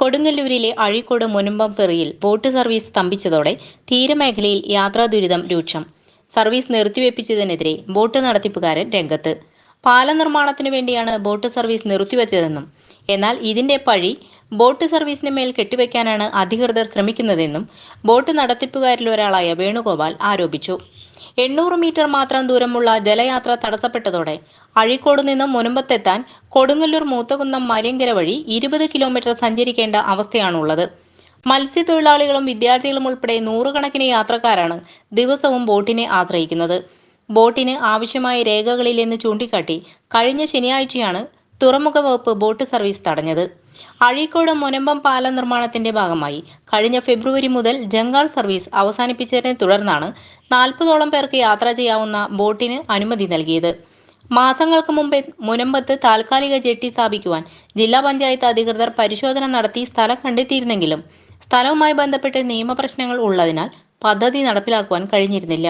കൊടുങ്ങല്ലൂരിലെ Azhikode Munambam ഫെറിയിൽ boat service സ്തംഭിച്ചതോടെ തീരമേഖലയിൽ യാത്രാ ദുരിതം രൂക്ഷം. സർവീസ് നിർത്തിവെപ്പിച്ചതിനെതിരെ ബോട്ട് നടത്തിപ്പുകാരൻ രംഗത്ത്. പാലം നിർമ്മാണത്തിനു വേണ്ടിയാണ് ബോട്ട് സർവീസ് നിർത്തിവച്ചതെന്നും എന്നാൽ ഇതിന്റെ പഴി ബോട്ട് സർവീസിന് മേൽ കെട്ടിവെക്കാനാണ് അധികൃതർ ശ്രമിക്കുന്നതെന്നും ബോട്ട് നടത്തിപ്പുകാരിലൊരാളായ വേണുഗോപാൽ ആരോപിച്ചു. 800 മീറ്റർ മാത്രം ദൂരമുള്ള ജലയാത്ര തടസ്സപ്പെട്ടതോടെ അഴീക്കോട് നിന്നും മുനമ്പത്തെത്താൻ കൊടുങ്ങല്ലൂർ മൂത്തകുന്നം മലയങ്കര വഴി 20 കിലോമീറ്റർ സഞ്ചരിക്കേണ്ട അവസ്ഥയാണുള്ളത്. മത്സ്യത്തൊഴിലാളികളും വിദ്യാർത്ഥികളും ഉൾപ്പെടെ നൂറുകണക്കിന് യാത്രക്കാരാണ് ദിവസവും ബോട്ടിനെ ആശ്രയിക്കുന്നത്. ബോട്ടിന് ആവശ്യമായ രേഖകളില്ലെന്ന് ചൂണ്ടിക്കാട്ടി കഴിഞ്ഞ ശനിയാഴ്ചയാണ് തുറമുഖ വകുപ്പ് ബോട്ട് സർവീസ് തടഞ്ഞത്. അഴീക്കോട് മുനമ്പം പാലം നിർമ്മാണത്തിന്റെ ഭാഗമായി കഴിഞ്ഞ ഫെബ്രുവരി മുതൽ ജങ്കാൾ സർവീസ് അവസാനിപ്പിച്ചതിനെ തുടർന്നാണ് 40ഓളം പേർക്ക് യാത്ര ചെയ്യാവുന്ന ബോട്ടിന് അനുമതി നൽകിയത്. മാസങ്ങൾക്ക് മുമ്പ് മുനമ്പത്ത് താൽക്കാലിക ജെട്ടി സ്ഥാപിക്കുവാൻ ജില്ലാ പഞ്ചായത്ത് അധികൃതർ പരിശോധന നടത്തി സ്ഥലം കണ്ടെത്തിയിരുന്നെങ്കിലും സ്ഥലവുമായി ബന്ധപ്പെട്ട് നിയമപ്രശ്നങ്ങൾ ഉള്ളതിനാൽ പദ്ധതി നടപ്പിലാക്കുവാൻ കഴിഞ്ഞിരുന്നില്ല.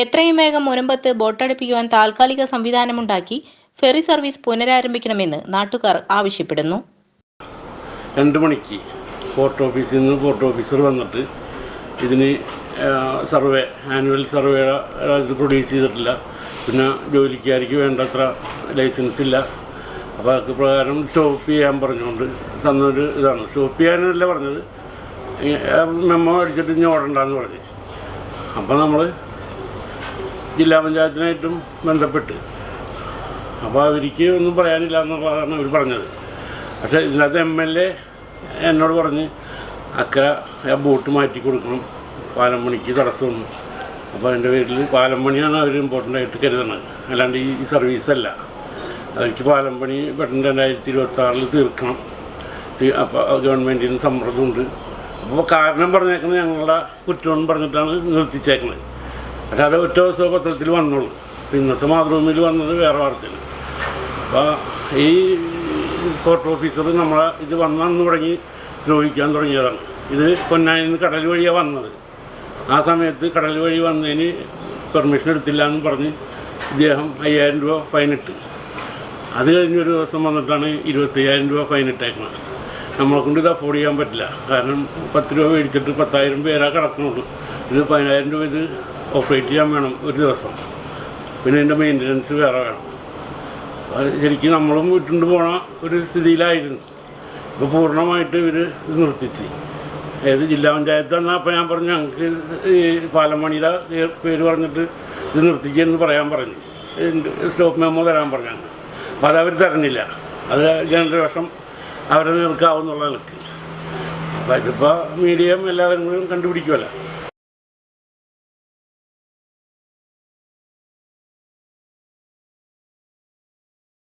എത്രയും വേഗം മുനമ്പത്ത് ബോട്ടടുപ്പിക്കുവാൻ താൽക്കാലിക സംവിധാനമുണ്ടാക്കി ഫെറി സർവീസ് പുനരാരംഭിക്കണമെന്ന് നാട്ടുകാർ ആവശ്യപ്പെടുന്നു. 2 മണിക്ക് പോർട്ട് ഓഫീസിൽ നിന്ന് പോർട്ട് ഓഫീസർ വന്നിട്ട് ഇതിന് ആനുവൽ സർവേ ഇത് പ്രൊഡ്യൂസ് ചെയ്തിട്ടില്ല. പിന്നെ ജോലിക്കാർക്ക് വേണ്ടത്ര ലൈസൻസ് ഇല്ല. അപ്പോൾ അത് പ്രകാരം സ്റ്റോപ്പ് ചെയ്യാൻ പറഞ്ഞുകൊണ്ട് തന്നൊരു ഇതാണ്. സ്റ്റോപ്പ് ചെയ്യാനല്ല പറഞ്ഞത്, മെമ്മോ അടിച്ചിട്ട് ഇനി ഓടണ്ടെന്ന് പറഞ്ഞു. അപ്പോൾ നമ്മൾ ജില്ലാ പഞ്ചായത്തിനായിട്ടും ബന്ധപ്പെട്ട് അപ്പോൾ അവർക്ക് ഒന്നും പറയാനില്ല എന്നുള്ളതാണ് അവർ പറഞ്ഞത്. പക്ഷേ ഇതിനകത്ത് MLA എന്നോട് പറഞ്ഞ് അക്കരെ ബോട്ട് മാറ്റി കൊടുക്കണം, പാലം പണിക്ക് തടസ്സമൊന്നും. അപ്പോൾ അതിൻ്റെ പേരിൽ പാലം പണിയാണ് അവർ ഇമ്പോർട്ടൻ്റ് ആയിട്ട് കരുതുന്നത്, അല്ലാണ്ട് ഈ സർവീസല്ല. അവർക്ക് പാലം പണി പെട്ടെന്ന് 2026 തീർക്കണം. അപ്പോൾ ഗവൺമെൻറ്റിൽ നിന്ന് സമ്മർദ്ദമുണ്ട്. അപ്പോൾ കാരണം പറഞ്ഞേക്കുന്നത് ഞങ്ങളുടെ കുറ്റം പറഞ്ഞിട്ടാണ് നിർത്തിച്ചേക്കുന്നത്. പക്ഷേ അത് ഒറ്റ ദിവസം പത്രത്തിൽ വന്നോളൂ. ഇന്നത്തെ മാതൃഭൂമിയിൽ വന്നത് വേറെ വാർത്തയാണ്. അപ്പോൾ ഈ പോർട്ട് ഓഫീസർ നമ്മളെ ഇത് വന്നു തുടങ്ങി ദ്രോഹിക്കാൻ തുടങ്ങിയതാണ്. ഇത് പൊന്നാനിയിൽ നിന്ന് കടൽ വഴിയാണ് വന്നത്. ആ സമയത്ത് കടൽ വഴി വന്നതിന് പെർമിഷൻ എടുത്തില്ല എന്ന് പറഞ്ഞ് ഇദ്ദേഹം 5000 രൂപ ഫൈനിട്ട്. അത് കഴിഞ്ഞൊരു ദിവസം വന്നിട്ടാണ് 25,000 രൂപ ഫൈനിട്ടേക്കുന്നത്. നമ്മളെ കൊണ്ട് ഇത് അഫോർഡ് ചെയ്യാൻ പറ്റില്ല. കാരണം 10 രൂപ മേടിച്ചിട്ട് 10,000 പേരാ കിടക്കുന്നുള്ളൂ. ഇത് 10,000 രൂപ ഇത് ഓപ്പറേറ്റ് ചെയ്യാൻ വേണം ഒരു ദിവസം. പിന്നെ ഇതിൻ്റെ മെയിൻ്റനൻസ് വേറെ വേണം. ശരിക്കും നമ്മളും വിട്ടുകൊണ്ട് പോണ ഒരു സ്ഥിതിയിലായിരുന്നു. ഇപ്പോൾ പൂർണ്ണമായിട്ട് ഇവർ ഇത് നിർത്തിച്ച്. ഏത് ജില്ലാ പഞ്ചായത്ത് എന്നാൽ അപ്പോൾ ഞാൻ പറഞ്ഞു ഞങ്ങൾക്ക് ഈ പാലം പണിയുടെ പേര് പറഞ്ഞിട്ട് ഇത് നിർത്തിക്കുമെന്ന് പറയാൻ പറഞ്ഞു, സ്റ്റോപ്പ് മെമ്മോ തരാൻ പറഞ്ഞു. അപ്പോൾ അതവർ തരണില്ല. അത് ജനറേഷൻ അവരെ നിൽക്കാവുന്നുള്ള നിലക്ക്. അപ്പോൾ ഇതിപ്പോൾ മീഡിയം എല്ലാവരും കൂടി കണ്ടുപിടിക്കുമല്ലോ.